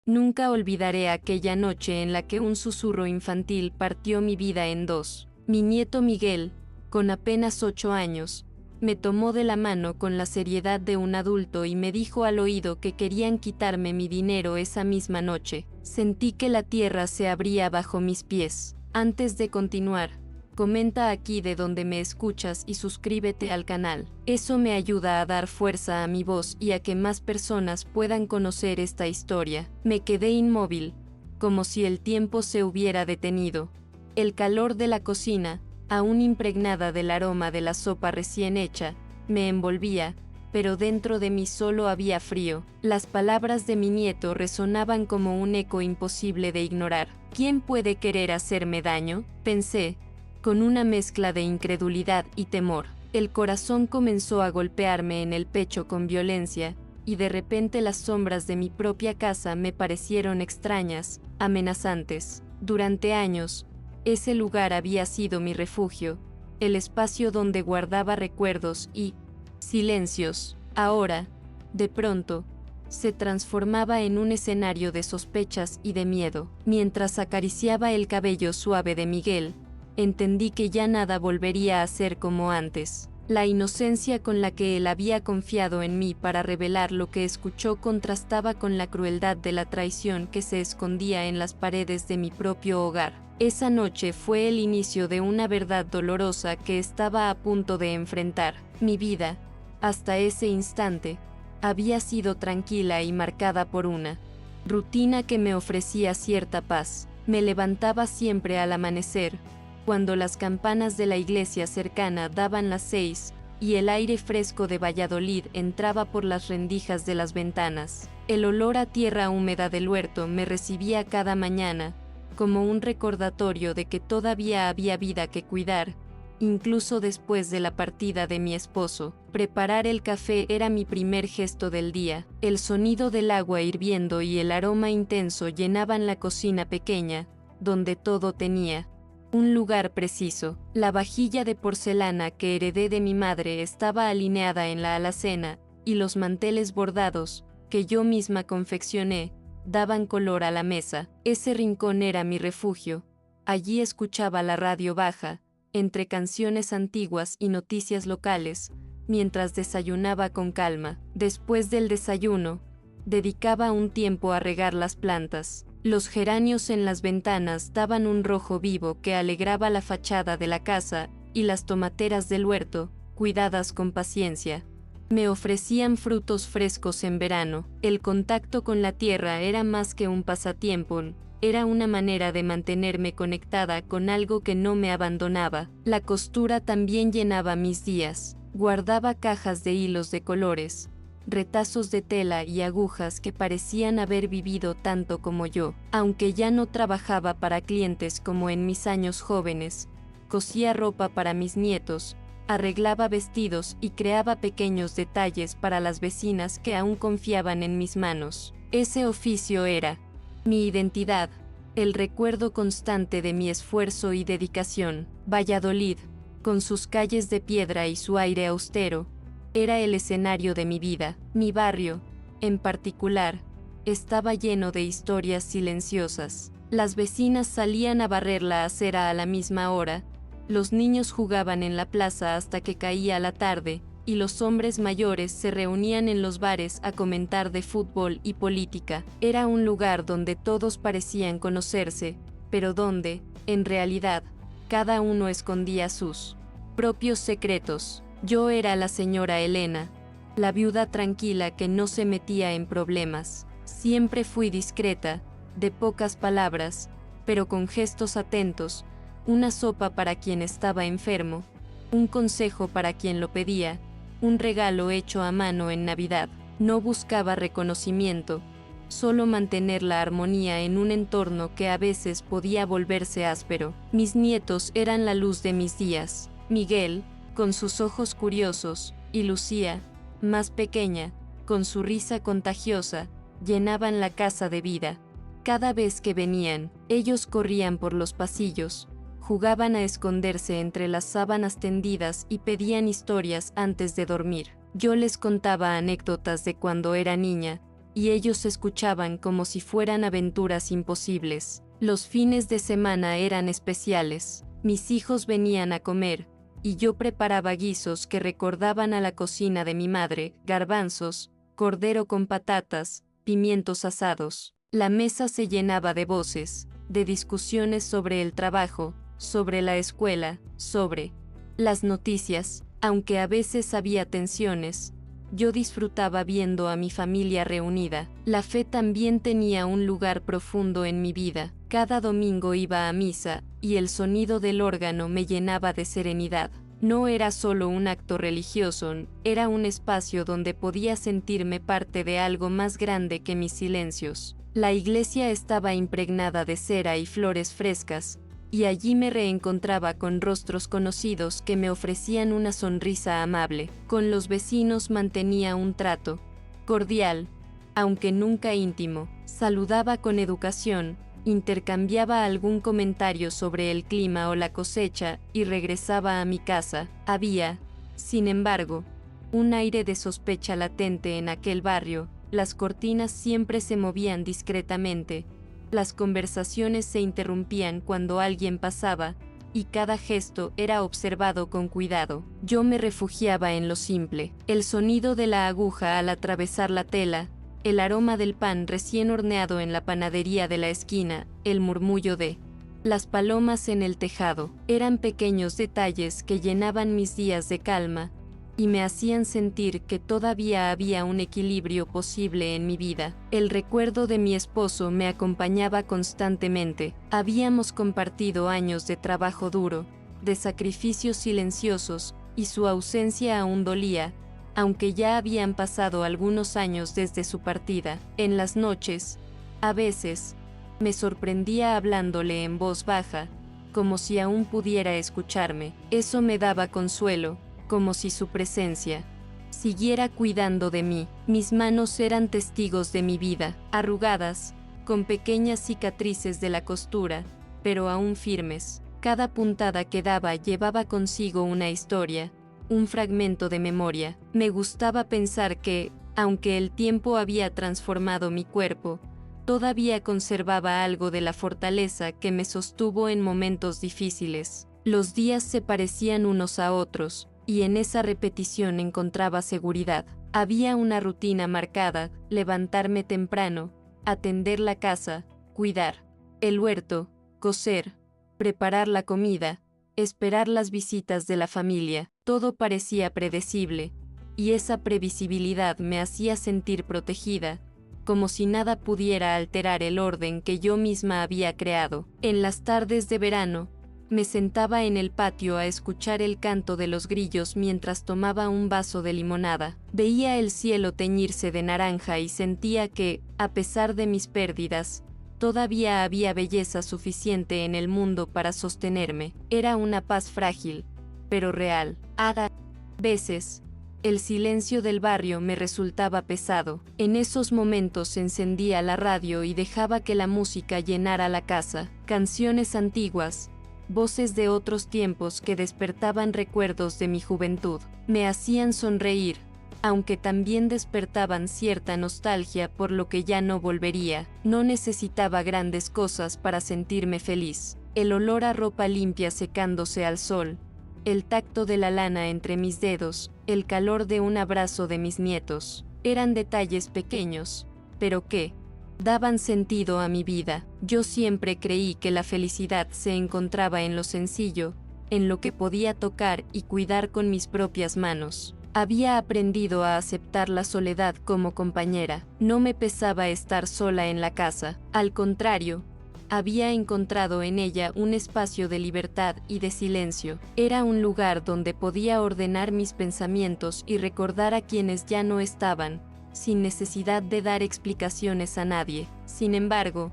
Nunca olvidaré aquella noche en la que un susurro infantil partió mi vida en dos. Mi nieto Miguel, con apenas 8 años, me tomó de la mano con la seriedad de un adulto y me dijo al oído que querían quitarme mi dinero esa misma noche. Sentí que la tierra se abría bajo mis pies. Antes de continuar, comenta aquí de donde me escuchas y suscríbete al canal. Eso me ayuda a dar fuerza a mi voz y a que más personas puedan conocer esta historia. Me quedé inmóvil, como si el tiempo se hubiera detenido. El calor de la cocina, aún impregnada del aroma de la sopa recién hecha, me envolvía, pero dentro de mí solo había frío. Las palabras de mi nieto resonaban como un eco imposible de ignorar. ¿Quién puede querer hacerme daño?, pensé, con una mezcla de incredulidad y temor. El corazón comenzó a golpearme en el pecho con violencia, y de repente las sombras de mi propia casa me parecieron extrañas, amenazantes. Durante años, ese lugar había sido mi refugio, el espacio donde guardaba recuerdos y silencios. Ahora, de pronto, se transformaba en un escenario de sospechas y de miedo. Mientras acariciaba el cabello suave de Miguel, entendí que ya nada volvería a ser como antes. La inocencia con la que él había confiado en mí para revelar lo que escuchó contrastaba con la crueldad de la traición que se escondía en las paredes de mi propio hogar. Esa noche fue el inicio de una verdad dolorosa que estaba a punto de enfrentar. Mi vida, hasta ese instante, había sido tranquila y marcada por una rutina que me ofrecía cierta paz. Me levantaba siempre al amanecer, cuando las campanas de la iglesia cercana daban las 6, y el aire fresco de Valladolid entraba por las rendijas de las ventanas. El olor a tierra húmeda del huerto me recibía cada mañana, como un recordatorio de que todavía había vida que cuidar, incluso después de la partida de mi esposo. Preparar el café era mi primer gesto del día. El sonido del agua hirviendo y el aroma intenso llenaban la cocina pequeña, donde todo tenía un lugar preciso. La vajilla de porcelana que heredé de mi madre estaba alineada en la alacena, y los manteles bordados, que yo misma confeccioné, daban color a la mesa. Ese rincón era mi refugio. Allí escuchaba la radio baja, entre canciones antiguas y noticias locales, mientras desayunaba con calma. Después del desayuno, dedicaba un tiempo a regar las plantas. Los geranios en las ventanas daban un rojo vivo que alegraba la fachada de la casa, y las tomateras del huerto, cuidadas con paciencia, me ofrecían frutos frescos en verano. El contacto con la tierra era más que un pasatiempo, era una manera de mantenerme conectada con algo que no me abandonaba. La costura también llenaba mis días. Guardaba cajas de hilos de colores, retazos de tela y agujas que parecían haber vivido tanto como yo. Aunque ya no trabajaba para clientes como en mis años jóvenes, cosía ropa para mis nietos, arreglaba vestidos y creaba pequeños detalles para las vecinas que aún confiaban en mis manos. Ese oficio era mi identidad, el recuerdo constante de mi esfuerzo y dedicación. Valladolid, con sus calles de piedra y su aire austero, era el escenario de mi vida. Mi barrio, en particular, estaba lleno de historias silenciosas. Las vecinas salían a barrer la acera a la misma hora, los niños jugaban en la plaza hasta que caía la tarde, y los hombres mayores se reunían en los bares a comentar de fútbol y política. Era un lugar donde todos parecían conocerse, pero donde, en realidad, cada uno escondía sus propios secretos. Yo era la señora Elena, la viuda tranquila que no se metía en problemas. Siempre fui discreta, de pocas palabras, pero con gestos atentos, una sopa para quien estaba enfermo, un consejo para quien lo pedía, un regalo hecho a mano en Navidad. No buscaba reconocimiento, solo mantener la armonía en un entorno que a veces podía volverse áspero. Mis nietos eran la luz de mis días. Miguel, con sus ojos curiosos, y Lucía, más pequeña, con su risa contagiosa, llenaban la casa de vida. Cada vez que venían, ellos corrían por los pasillos, jugaban a esconderse entre las sábanas tendidas y pedían historias antes de dormir. Yo les contaba anécdotas de cuando era niña, y ellos escuchaban como si fueran aventuras imposibles. Los fines de semana eran especiales. Mis hijos venían a comer, y yo preparaba guisos que recordaban a la cocina de mi madre: garbanzos, cordero con patatas, pimientos asados. La mesa se llenaba de voces, de discusiones sobre el trabajo, sobre la escuela, sobre las noticias. Aunque a veces había tensiones, yo disfrutaba viendo a mi familia reunida. La fe también tenía un lugar profundo en mi vida. Cada domingo iba a misa, y el sonido del órgano me llenaba de serenidad. No era solo un acto religioso, era un espacio donde podía sentirme parte de algo más grande que mis silencios. La iglesia estaba impregnada de cera y flores frescas, y allí me reencontraba con rostros conocidos que me ofrecían una sonrisa amable. Con los vecinos mantenía un trato cordial, aunque nunca íntimo. Saludaba con educación, intercambiaba algún comentario sobre el clima o la cosecha y regresaba a mi casa. Había, sin embargo, un aire de sospecha latente en aquel barrio. Las cortinas siempre se movían discretamente. Las conversaciones se interrumpían cuando alguien pasaba, y cada gesto era observado con cuidado. Yo me refugiaba en lo simple: el sonido de la aguja al atravesar la tela, el aroma del pan recién horneado en la panadería de la esquina, el murmullo de las palomas en el tejado. Eran pequeños detalles que llenaban mis días de calma, y me hacían sentir que todavía había un equilibrio posible en mi vida. El recuerdo de mi esposo me acompañaba constantemente. Habíamos compartido años de trabajo duro, de sacrificios silenciosos, y su ausencia aún dolía, aunque ya habían pasado algunos años desde su partida. En las noches, a veces, me sorprendía hablándole en voz baja, como si aún pudiera escucharme. Eso me daba consuelo, como si su presencia siguiera cuidando de mí. Mis manos eran testigos de mi vida, arrugadas, con pequeñas cicatrices de la costura, pero aún firmes. Cada puntada que daba llevaba consigo una historia, un fragmento de memoria. Me gustaba pensar que, aunque el tiempo había transformado mi cuerpo, todavía conservaba algo de la fortaleza que me sostuvo en momentos difíciles. Los días se parecían unos a otros, y en esa repetición encontraba seguridad. Había una rutina marcada: levantarme temprano, atender la casa, cuidar el huerto, coser, preparar la comida, esperar las visitas de la familia. Todo parecía predecible, y esa previsibilidad me hacía sentir protegida, como si nada pudiera alterar el orden que yo misma había creado. En las tardes de verano, me sentaba en el patio a escuchar el canto de los grillos mientras tomaba un vaso de limonada. Veía el cielo teñirse de naranja y sentía que, a pesar de mis pérdidas, todavía había belleza suficiente en el mundo para sostenerme. Era una paz frágil, pero real. A veces, el silencio del barrio me resultaba pesado. En esos momentos encendía la radio y dejaba que la música llenara la casa. Canciones antiguas, voces de otros tiempos que despertaban recuerdos de mi juventud. Me hacían sonreír, aunque también despertaban cierta nostalgia por lo que ya no volvería. No necesitaba grandes cosas para sentirme feliz. El olor a ropa limpia secándose al sol, el tacto de la lana entre mis dedos, el calor de un abrazo de mis nietos. Eran detalles pequeños, pero que daban sentido a mi vida. Yo siempre creí que la felicidad se encontraba en lo sencillo, en lo que podía tocar y cuidar con mis propias manos. Había aprendido a aceptar la soledad como compañera. No me pesaba estar sola en la casa. Al contrario, había encontrado en ella un espacio de libertad y de silencio. Era un lugar donde podía ordenar mis pensamientos y recordar a quienes ya no estaban, sin necesidad de dar explicaciones a nadie. Sin embargo,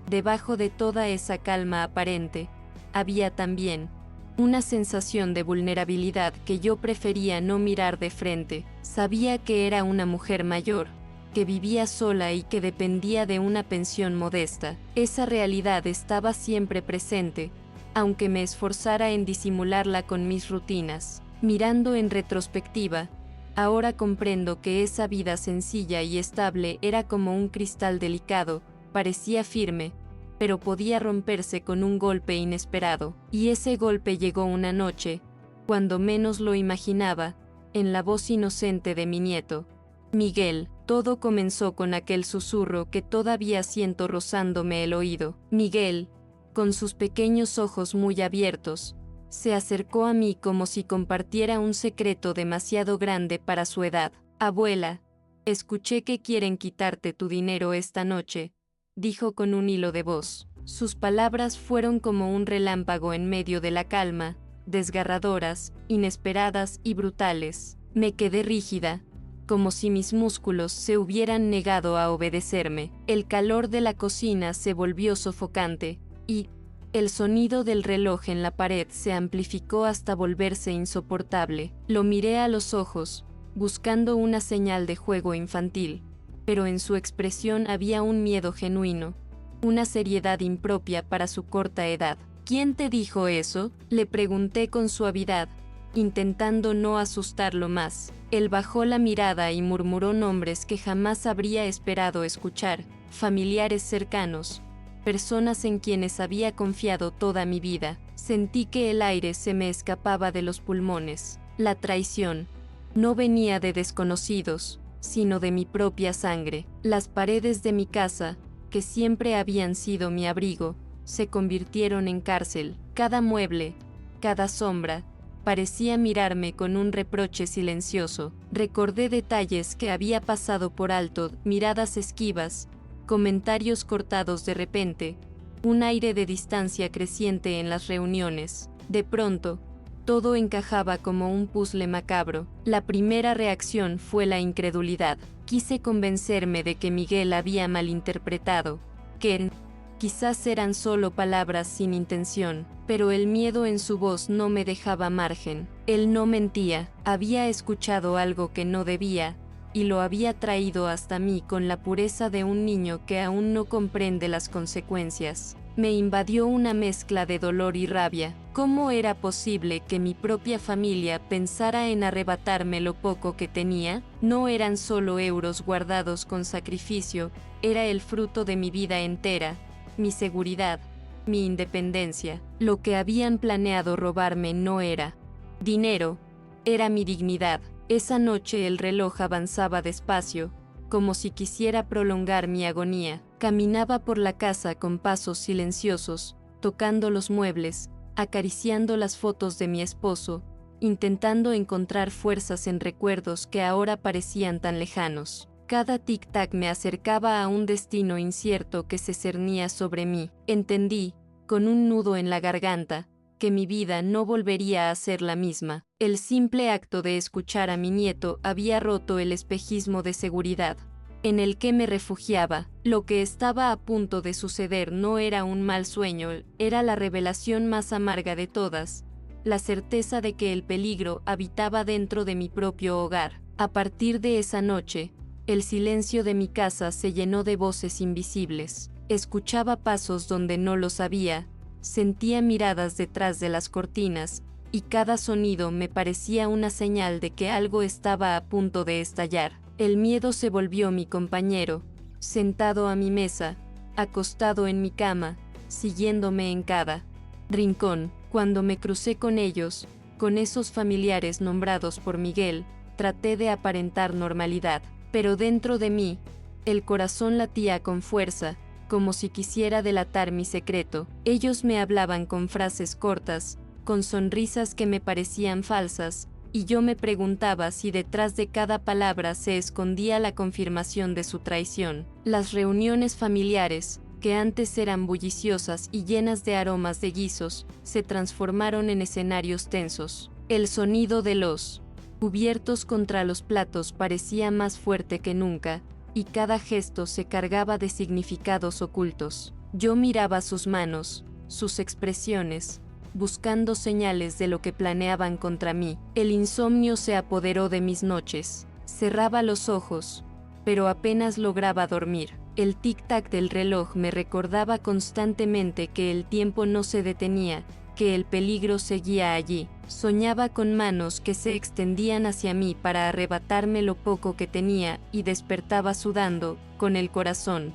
debajo de toda esa calma aparente, había también una sensación de vulnerabilidad que yo prefería no mirar de frente. Sabía que era una mujer mayor, que vivía sola y que dependía de una pensión modesta. Esa realidad estaba siempre presente, aunque me esforzara en disimularla con mis rutinas. Mirando en retrospectiva, Ahora comprendo que esa vida sencilla y estable era como un cristal delicado, parecía firme, pero podía romperse con un golpe inesperado. Y ese golpe llegó una noche, cuando menos lo imaginaba, en la voz inocente de mi nieto. Miguel, todo comenzó con aquel susurro que todavía siento rozándome el oído. Miguel, con sus pequeños ojos muy abiertos, se acercó a mí como si compartiera un secreto demasiado grande para su edad. Abuela, escuché que quieren quitarte tu dinero esta noche, dijo con un hilo de voz. Sus palabras fueron como un relámpago en medio de la calma, desgarradoras, inesperadas y brutales. Me quedé rígida, como si mis músculos se hubieran negado a obedecerme. El calor de la cocina se volvió sofocante, y el sonido del reloj en la pared se amplificó hasta volverse insoportable. Lo miré a los ojos, buscando una señal de juego infantil, pero en su expresión había un miedo genuino, una seriedad impropia para su corta edad. ¿Quién te dijo eso?, le pregunté con suavidad, intentando no asustarlo más. Él bajó la mirada y murmuró nombres que jamás habría esperado escuchar: familiares cercanos, personas en quienes había confiado toda mi vida. Sentí que el aire se me escapaba de los pulmones. La traición no venía de desconocidos, sino de mi propia sangre. Las paredes de mi casa, que siempre habían sido mi abrigo, se convirtieron en cárcel. Cada mueble, cada sombra, parecía mirarme con un reproche silencioso. Recordé detalles que había pasado por alto, miradas esquivas, comentarios cortados de repente, un aire de distancia creciente en las reuniones. De pronto, todo encajaba como un puzzle macabro. La primera reacción fue la incredulidad. Quise convencerme de que Miguel había malinterpretado, que quizás eran solo palabras sin intención, pero el miedo en su voz no me dejaba margen. Él no mentía, había escuchado algo que no debía, y lo había traído hasta mí con la pureza de un niño que aún no comprende las consecuencias. Me invadió una mezcla de dolor y rabia. ¿Cómo era posible que mi propia familia pensara en arrebatarme lo poco que tenía? No eran solo euros guardados con sacrificio, era el fruto de mi vida entera, mi seguridad, mi independencia. Lo que habían planeado robarme no era dinero, era mi dignidad. Esa noche el reloj avanzaba despacio, como si quisiera prolongar mi agonía. Caminaba por la casa con pasos silenciosos, tocando los muebles, acariciando las fotos de mi esposo, intentando encontrar fuerzas en recuerdos que ahora parecían tan lejanos. Cada tic-tac me acercaba a un destino incierto que se cernía sobre mí. Entendí, con un nudo en la garganta, que mi vida no volvería a ser la misma. El simple acto de escuchar a mi nieto había roto el espejismo de seguridad en el que me refugiaba. Lo que estaba a punto de suceder no era un mal sueño, era la revelación más amarga de todas, la certeza de que el peligro habitaba dentro de mi propio hogar. A partir de esa noche, el silencio de mi casa se llenó de voces invisibles. Escuchaba pasos donde no los había, sentía miradas detrás de las cortinas, y cada sonido me parecía una señal de que algo estaba a punto de estallar. El miedo se volvió mi compañero, sentado a mi mesa, acostado en mi cama, siguiéndome en cada rincón. Cuando me crucé con ellos, con esos familiares nombrados por Miguel, traté de aparentar normalidad, pero dentro de mí, el corazón latía con fuerza, como si quisiera delatar mi secreto. Ellos me hablaban con frases cortas, con sonrisas que me parecían falsas, y yo me preguntaba si detrás de cada palabra se escondía la confirmación de su traición. Las reuniones familiares, que antes eran bulliciosas y llenas de aromas de guisos, se transformaron en escenarios tensos. El sonido de los cubiertos contra los platos parecía más fuerte que nunca, y cada gesto se cargaba de significados ocultos. Yo miraba sus manos, sus expresiones, buscando señales de lo que planeaban contra mí. El insomnio se apoderó de mis noches. Cerraba los ojos, pero apenas lograba dormir. El tic-tac del reloj me recordaba constantemente que el tiempo no se detenía, que el peligro seguía allí. Soñaba con manos que se extendían hacia mí para arrebatarme lo poco que tenía y despertaba sudando, con el corazón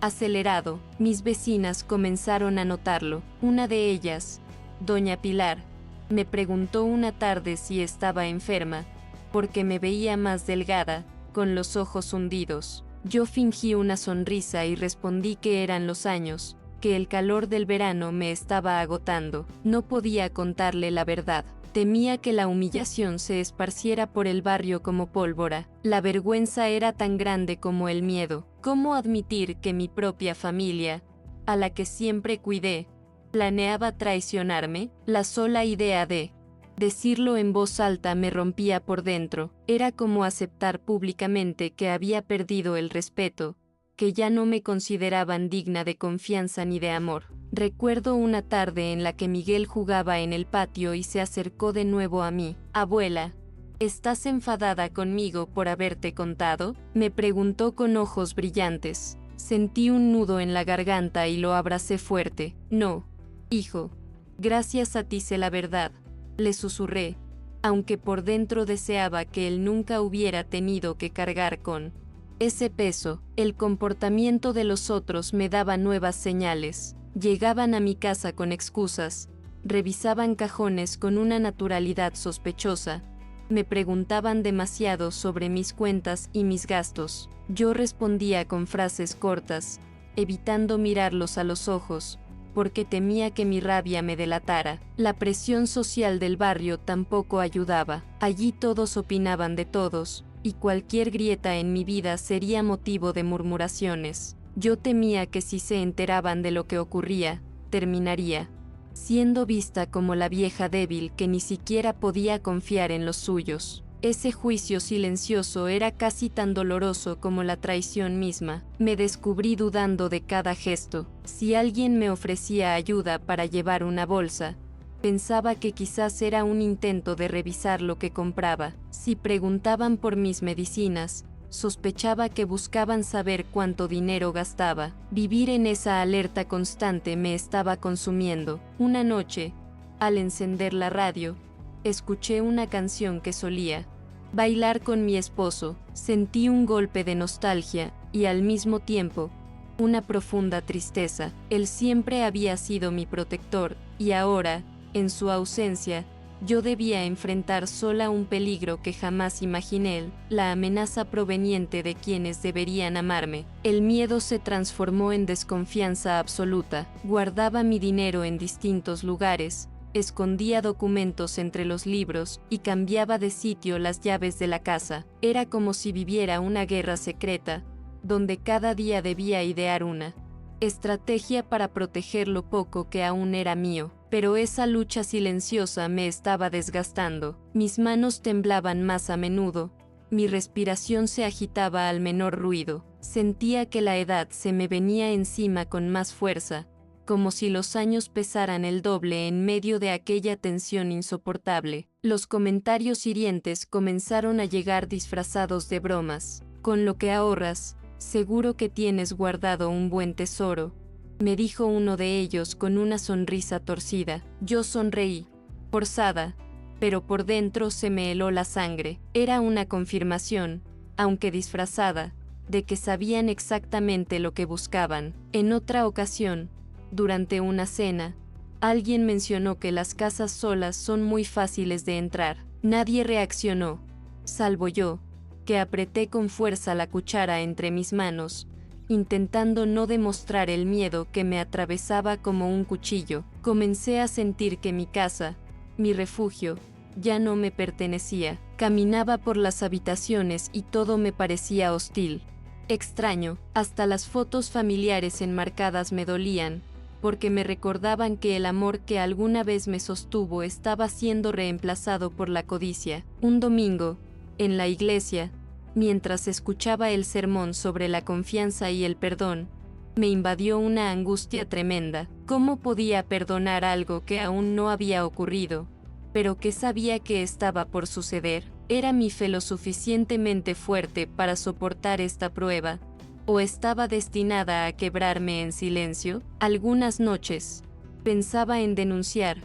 acelerado. Mis vecinas comenzaron a notarlo. Una de ellas, doña Pilar, me preguntó una tarde si estaba enferma, porque me veía más delgada, con los ojos hundidos. Yo fingí una sonrisa y respondí que eran los años, que el calor del verano me estaba agotando. No podía contarle la verdad. Temía que la humillación se esparciera por el barrio como pólvora. La vergüenza era tan grande como el miedo. ¿Cómo admitir que mi propia familia, a la que siempre cuidé, planeaba traicionarme? La sola idea de decirlo en voz alta me rompía por dentro. Era como aceptar públicamente que había perdido el respeto, que ya no me consideraban digna de confianza ni de amor. Recuerdo una tarde en la que Miguel jugaba en el patio y se acercó de nuevo a mí. Abuela, ¿estás enfadada conmigo por haberte contado?, me preguntó con ojos brillantes. Sentí un nudo en la garganta y lo abracé fuerte. No, hijo, gracias a ti sé la verdad, le susurré, aunque por dentro deseaba que él nunca hubiera tenido que cargar con ese peso. El comportamiento de los otros me daba nuevas señales. Llegaban a mi casa con excusas, revisaban cajones con una naturalidad sospechosa, me preguntaban demasiado sobre mis cuentas y mis gastos. Yo respondía con frases cortas, evitando mirarlos a los ojos, porque temía que mi rabia me delatara. La presión social del barrio tampoco ayudaba. Allí todos opinaban de todos, y cualquier grieta en mi vida sería motivo de murmuraciones. Yo temía que si se enteraban de lo que ocurría, terminaría siendo vista como la vieja débil que ni siquiera podía confiar en los suyos. Ese juicio silencioso era casi tan doloroso como la traición misma. Me descubrí dudando de cada gesto. Si alguien me ofrecía ayuda para llevar una bolsa, pensaba que quizás era un intento de revisar lo que compraba. Si preguntaban por mis medicinas, sospechaba que buscaban saber cuánto dinero gastaba. Vivir en esa alerta constante me estaba consumiendo. Una noche, al encender la radio, escuché una canción que solía bailar con mi esposo. Sentí un golpe de nostalgia y al mismo tiempo una profunda tristeza. Él siempre había sido mi protector y ahora, en su ausencia, yo debía enfrentar sola un peligro que jamás imaginé, la amenaza proveniente de quienes deberían amarme. El miedo se transformó en desconfianza absoluta. Guardaba mi dinero en distintos lugares, escondía documentos entre los libros y cambiaba de sitio las llaves de la casa. Era como si viviera una guerra secreta, donde cada día debía idear una estrategia para proteger lo poco que aún era mío. Pero esa lucha silenciosa me estaba desgastando. Mis manos temblaban más a menudo, mi respiración se agitaba al menor ruido. Sentía que la edad se me venía encima con más fuerza, como si los años pesaran el doble en medio de aquella tensión insoportable. Los comentarios hirientes comenzaron a llegar disfrazados de bromas. Con lo que ahorras, seguro que tienes guardado un buen tesoro, me dijo uno de ellos con una sonrisa torcida. Yo sonreí, forzada, pero por dentro se me heló la sangre. Era una confirmación, aunque disfrazada, de que sabían exactamente lo que buscaban. En otra ocasión, durante una cena, alguien mencionó que las casas solas son muy fáciles de entrar. Nadie reaccionó, salvo yo, que apreté con fuerza la cuchara entre mis manos, intentando no demostrar el miedo que me atravesaba como un cuchillo. Comencé a sentir que mi casa, mi refugio, ya no me pertenecía. Caminaba por las habitaciones y todo me parecía hostil, extraño. Hasta las fotos familiares enmarcadas me dolían, porque me recordaban que el amor que alguna vez me sostuvo estaba siendo reemplazado por la codicia. Un domingo, en la iglesia, mientras escuchaba el sermón sobre la confianza y el perdón, me invadió una angustia tremenda. ¿Cómo podía perdonar algo que aún no había ocurrido, pero que sabía que estaba por suceder? ¿Era mi fe lo suficientemente fuerte para soportar esta prueba, o estaba destinada a quebrarme en silencio? Algunas noches, pensaba en denunciar,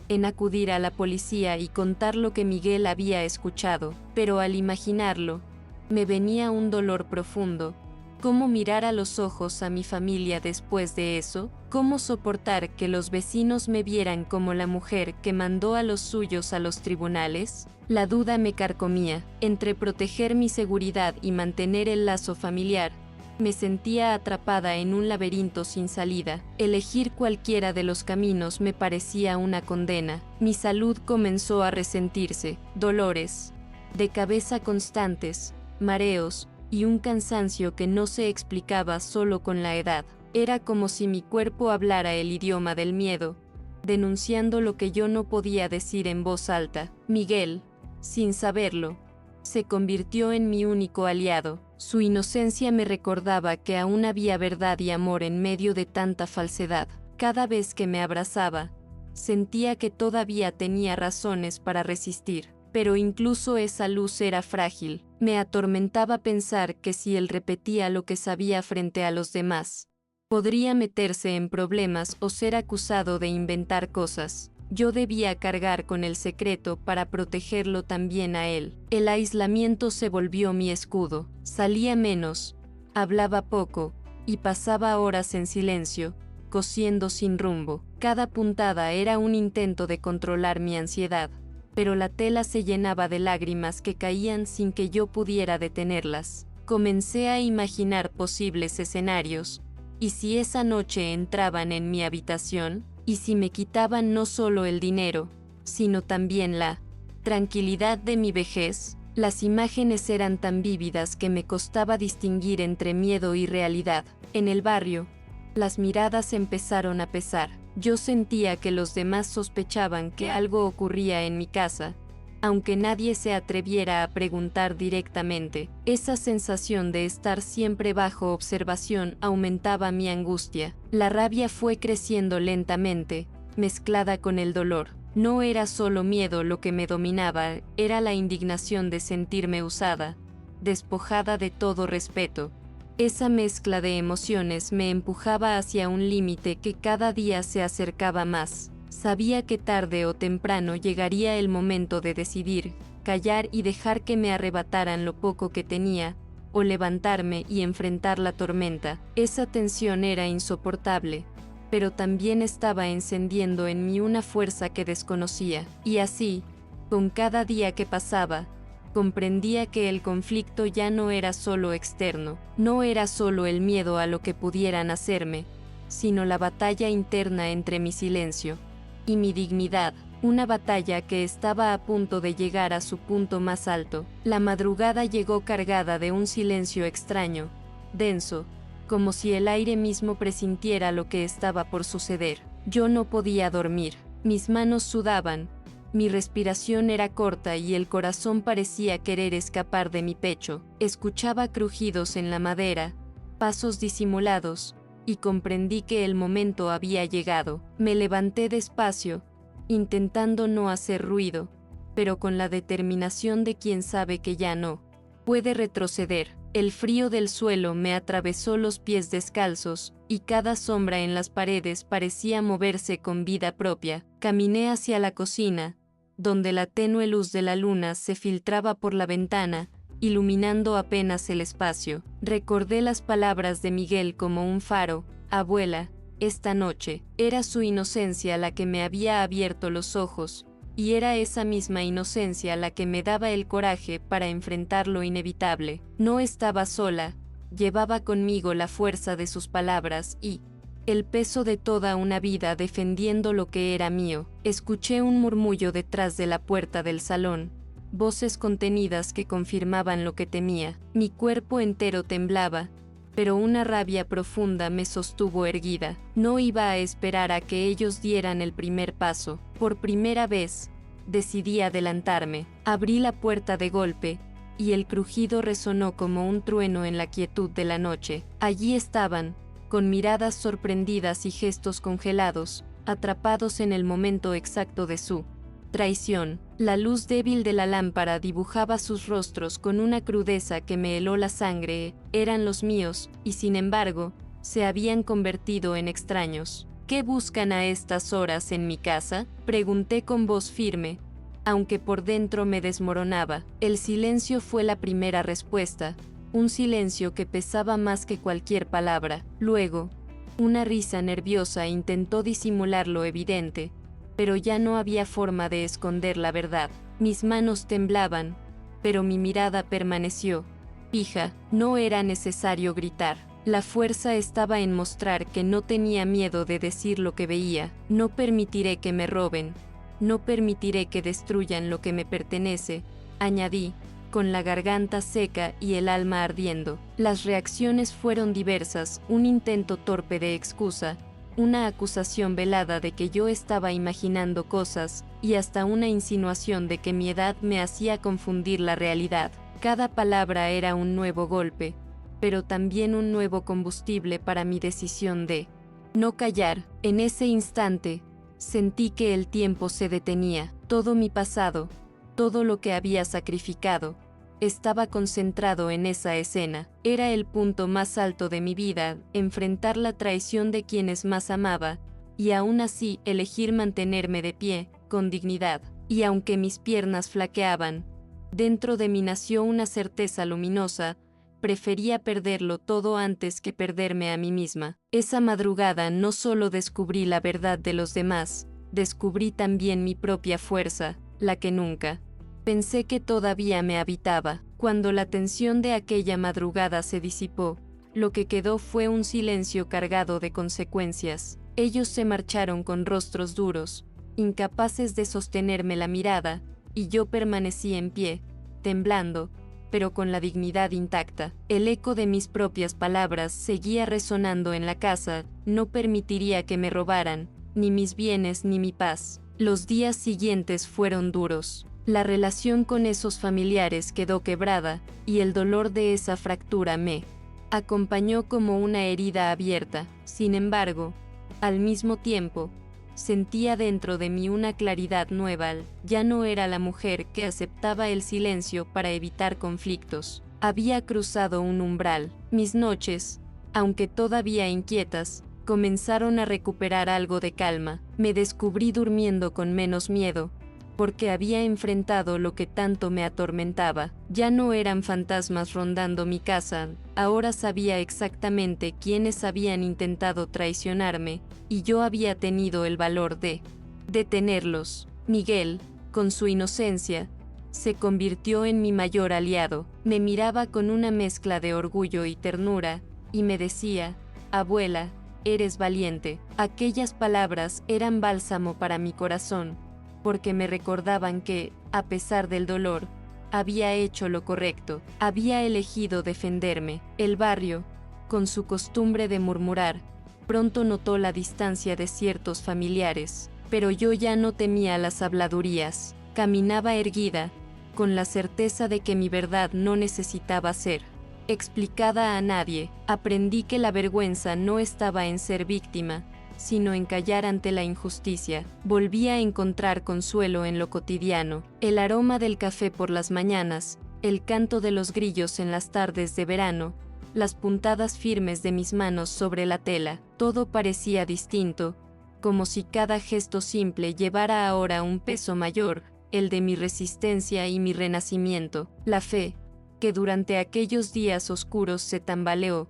en acudir a la policía y contar lo que Miguel había escuchado, pero al imaginarlo, me venía un dolor profundo. ¿Cómo mirar a los ojos a mi familia después de eso? ¿Cómo soportar que los vecinos me vieran como la mujer que mandó a los suyos a los tribunales? La duda me carcomía. Entre proteger mi seguridad y mantener el lazo familiar, me sentía atrapada en un laberinto sin salida. Elegir cualquiera de los caminos me parecía una condena. Mi salud comenzó a resentirse. Dolores de cabeza constantes, mareos, y un cansancio que no se explicaba solo con la edad. Era como si mi cuerpo hablara el idioma del miedo, denunciando lo que yo no podía decir en voz alta. Miguel, sin saberlo, se convirtió en mi único aliado. Su inocencia me recordaba que aún había verdad y amor en medio de tanta falsedad. Cada vez que me abrazaba, sentía que todavía tenía razones para resistir. Pero incluso esa luz era frágil. Me atormentaba pensar que si él repetía lo que sabía frente a los demás, podría meterse en problemas o ser acusado de inventar cosas. Yo debía cargar con el secreto para protegerlo también a él. El aislamiento se volvió mi escudo. Salía menos, hablaba poco, y pasaba horas en silencio, cosiendo sin rumbo. Cada puntada era un intento de controlar mi ansiedad, pero la tela se llenaba de lágrimas que caían sin que yo pudiera detenerlas. Comencé a imaginar posibles escenarios. ¿Y si esa noche entraban en mi habitación? ¿Y si me quitaban no solo el dinero, sino también la tranquilidad de mi vejez? Las imágenes eran tan vívidas que me costaba distinguir entre miedo y realidad. En el barrio, las miradas empezaron a pesar. Yo sentía que los demás sospechaban que algo ocurría en mi casa, aunque nadie se atreviera a preguntar directamente. Esa sensación de estar siempre bajo observación aumentaba mi angustia. La rabia fue creciendo lentamente, mezclada con el dolor. No era solo miedo lo que me dominaba, era la indignación de sentirme usada, despojada de todo respeto. Esa mezcla de emociones me empujaba hacia un límite que cada día se acercaba más. Sabía que tarde o temprano llegaría el momento de decidir, callar y dejar que me arrebataran lo poco que tenía, o levantarme y enfrentar la tormenta. Esa tensión era insoportable, pero también estaba encendiendo en mí una fuerza que desconocía. Y así, con cada día que pasaba, comprendía que el conflicto ya no era solo externo, no era solo el miedo a lo que pudieran hacerme, sino la batalla interna entre mi silencio y mi dignidad, una batalla que estaba a punto de llegar a su punto más alto. La madrugada llegó cargada de un silencio extraño, denso, como si el aire mismo presintiera lo que estaba por suceder. Yo no podía dormir, mis manos sudaban, mi respiración era corta y el corazón parecía querer escapar de mi pecho. Escuchaba crujidos en la madera, pasos disimulados, y comprendí que el momento había llegado. Me levanté despacio, intentando no hacer ruido, pero con la determinación de quien sabe que ya no puede retroceder. El frío del suelo me atravesó los pies descalzos, y cada sombra en las paredes parecía moverse con vida propia. Caminé hacia la cocina, donde la tenue luz de la luna se filtraba por la ventana, iluminando apenas el espacio. Recordé las palabras de Miguel como un faro. Abuela, esta noche. Era su inocencia la que me había abierto los ojos, y era esa misma inocencia la que me daba el coraje para enfrentar lo inevitable. No estaba sola, llevaba conmigo la fuerza de sus palabras y el peso de toda una vida defendiendo lo que era mío. Escuché un murmullo detrás de la puerta del salón, voces contenidas que confirmaban lo que temía. Mi cuerpo entero temblaba, pero una rabia profunda me sostuvo erguida. No iba a esperar a que ellos dieran el primer paso. Por primera vez, decidí adelantarme. Abrí la puerta de golpe, y el crujido resonó como un trueno en la quietud de la noche. Allí estaban, con miradas sorprendidas y gestos congelados, atrapados en el momento exacto de su traición. La luz débil de la lámpara dibujaba sus rostros con una crudeza que me heló la sangre. Eran los míos, y sin embargo, se habían convertido en extraños. ¿Qué buscan a estas horas en mi casa?, pregunté con voz firme, aunque por dentro me desmoronaba. El silencio fue la primera respuesta, un silencio que pesaba más que cualquier palabra. Luego, una risa nerviosa intentó disimular lo evidente, pero ya no había forma de esconder la verdad. Mis manos temblaban, pero mi mirada permaneció fija. No era necesario gritar. La fuerza estaba en mostrar que no tenía miedo de decir lo que veía. No permitiré que me roben. No permitiré que destruyan lo que me pertenece, añadí, con la garganta seca y el alma ardiendo. Las reacciones fueron diversas, un intento torpe de excusa, una acusación velada de que yo estaba imaginando cosas, y hasta una insinuación de que mi edad me hacía confundir la realidad. Cada palabra era un nuevo golpe, pero también un nuevo combustible para mi decisión de no callar. En ese instante, sentí que el tiempo se detenía. Todo mi pasado, todo lo que había sacrificado, estaba concentrado en esa escena. Era el punto más alto de mi vida, enfrentar la traición de quienes más amaba, y aún así elegir mantenerme de pie, con dignidad. Y aunque mis piernas flaqueaban, dentro de mí nació una certeza luminosa: prefería perderlo todo antes que perderme a mí misma. Esa madrugada no solo descubrí la verdad de los demás, descubrí también mi propia fuerza, la que nunca pensé que todavía me habitaba. Cuando la tensión de aquella madrugada se disipó, lo que quedó fue un silencio cargado de consecuencias. Ellos se marcharon con rostros duros, incapaces de sostenerme la mirada, y yo permanecí en pie, temblando, pero con la dignidad intacta. El eco de mis propias palabras seguía resonando en la casa: no permitiría que me robaran, ni mis bienes ni mi paz. Los días siguientes fueron duros. La relación con esos familiares quedó quebrada, y el dolor de esa fractura me acompañó como una herida abierta. Sin embargo, al mismo tiempo, sentía dentro de mí una claridad nueva. Ya no era la mujer que aceptaba el silencio para evitar conflictos. Había cruzado un umbral. Mis noches, aunque todavía inquietas, comenzaron a recuperar algo de calma. Me descubrí durmiendo con menos miedo, porque había enfrentado lo que tanto me atormentaba. Ya no eran fantasmas rondando mi casa, ahora sabía exactamente quiénes habían intentado traicionarme, y yo había tenido el valor de detenerlos. Miguel, con su inocencia, se convirtió en mi mayor aliado. Me miraba con una mezcla de orgullo y ternura, y me decía: abuela, eres valiente. Aquellas palabras eran bálsamo para mi corazón, porque me recordaban que, a pesar del dolor, había hecho lo correcto, había elegido defenderme. El barrio, con su costumbre de murmurar, pronto notó la distancia de ciertos familiares, pero yo ya no temía las habladurías. Caminaba erguida, con la certeza de que mi verdad no necesitaba ser explicada a nadie. Aprendí que la vergüenza no estaba en ser víctima, sino en callar ante la injusticia. Volví a encontrar consuelo en lo cotidiano: el aroma del café por las mañanas, el canto de los grillos en las tardes de verano, las puntadas firmes de mis manos sobre la tela. Todo parecía distinto, como si cada gesto simple llevara ahora un peso mayor, el de mi resistencia y mi renacimiento. La fe, que durante aquellos días oscuros se tambaleó,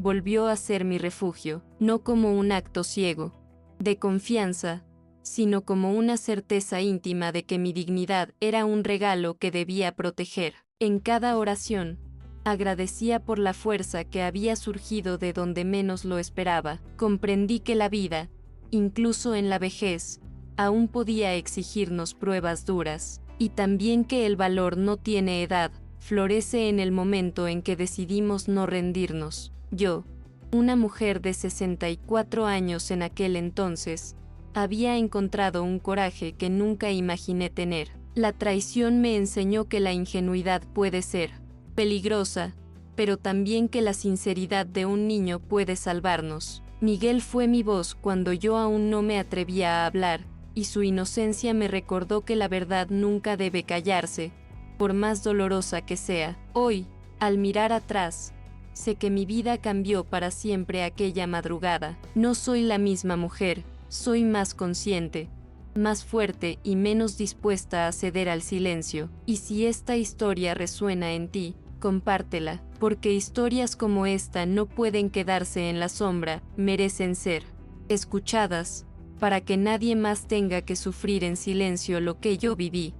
volvió a ser mi refugio, no como un acto ciego de confianza, sino como una certeza íntima de que mi dignidad era un regalo que debía proteger. En cada oración, agradecía por la fuerza que había surgido de donde menos lo esperaba. Comprendí que la vida, incluso en la vejez, aún podía exigirnos pruebas duras, y también que el valor no tiene edad, florece en el momento en que decidimos no rendirnos. Yo, una mujer de 64 años en aquel entonces, había encontrado un coraje que nunca imaginé tener. La traición me enseñó que la ingenuidad puede ser peligrosa, pero también que la sinceridad de un niño puede salvarnos. Miguel fue mi voz cuando yo aún no me atrevía a hablar, y su inocencia me recordó que la verdad nunca debe callarse, por más dolorosa que sea. Hoy, al mirar atrás, Sé que mi vida cambió para siempre aquella madrugada. No soy la misma mujer, soy más consciente, más fuerte y menos dispuesta a ceder al silencio. Y si esta historia resuena en ti, compártela, porque historias como esta no pueden quedarse en la sombra, merecen ser escuchadas, para que nadie más tenga que sufrir en silencio lo que yo viví.